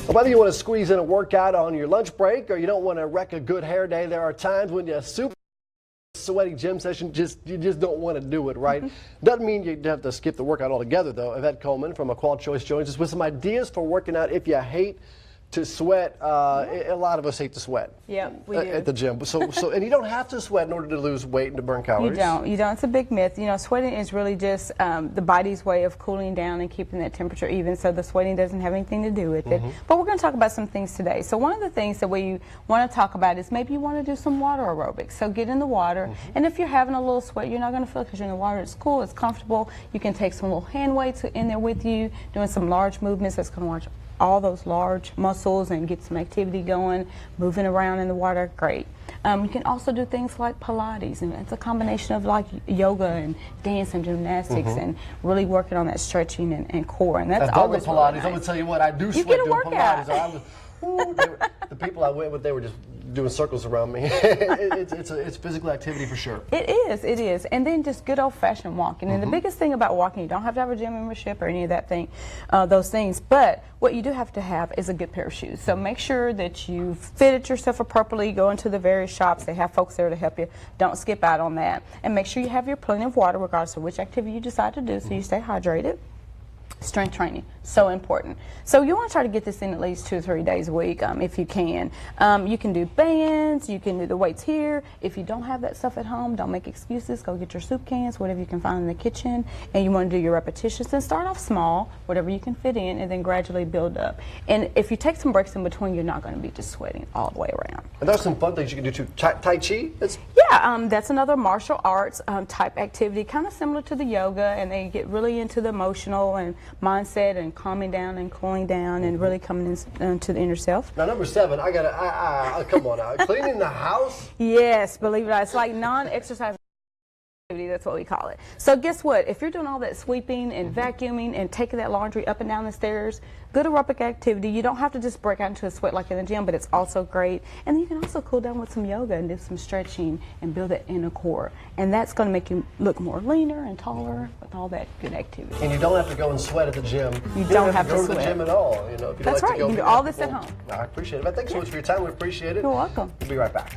Whether you want to squeeze in a workout on your lunch break or you don't want to wreck a good hair day, there are times when you're super sweaty gym session, you just don't want to do it, right? Doesn't mean you have to skip the workout altogether, though. Yvette Coleman from A Qual Choice joins us with some ideas for working out if you hate to sweat. A lot of us hate to sweat. Yeah, we do. At the gym. And you don't have to sweat in order to lose weight and to burn calories. You don't. It's a big myth. You know, sweating is really just the body's way of cooling down and keeping that temperature even, so the sweating doesn't have anything to do with it. But we're going to talk about some things today. So one of the things that we want to talk about is maybe you want to do some water aerobics. So get in the water, and if you're having a little sweat, you're not going to feel it because you're in the water. It's cool, it's comfortable. You can take some little hand weights in there with you, doing some large movements. That's going to watch all those large muscles and get some activity going, moving around in the water. Great. You can also do things like Pilates, and it's a combination of like yoga and dance and gymnastics and really working on that stretching and core. And that's always Pilates. Really nice. I'm going to tell you what, I do sweat get a doing workout. Pilates. The people I went with, they were just doing circles around me. It's physical activity for sure. It is. And then just good old-fashioned walking. And the biggest thing about walking, you don't have to have a gym membership or any of that thing, those things. But what you do have to have is a good pair of shoes. So make sure that you fitted yourself appropriately. Go into the various shops. They have folks there to help you. Don't skip out on that. And make sure you have your plenty of water regardless of which activity you decide to do, so you stay hydrated. Strength training, so important. So you want to try to get this in at least 2 or 3 days a week if you can. You can do bands, you can do the weights here. If you don't have that stuff at home, don't make excuses. Go get your soup cans, whatever you can find in the kitchen, and you want to do your repetitions. And start off small, whatever you can fit in, and then gradually build up. And if you take some breaks in between, you're not going to be just sweating all the way around. And there's some fun things you can do too. Tai Chi? Yeah, that's another martial arts type activity, kind of similar to the yoga, and they get really into the emotional and mindset and calming down and cooling down and really coming into the inner self. Now, number 7, I gotta, come on now, cleaning the house? Yes, believe it or not, it's like non-exercise activity, that's what we call it. So guess what? If you're doing all that sweeping and vacuuming and taking that laundry up and down the stairs, good aerobic activity. You don't have to just break out into a sweat like in the gym, but it's also great. And then you can also cool down with some yoga and do some stretching and build that inner core. And that's going to make you look more leaner and taller with all that good activity. And you don't have to go and sweat at the gym. You don't have to go to sweat. the gym at all. You know, if you That's like right. To go You can do all this at home. I appreciate it. Thanks so much for your time. We appreciate it. You're welcome. We'll be right back.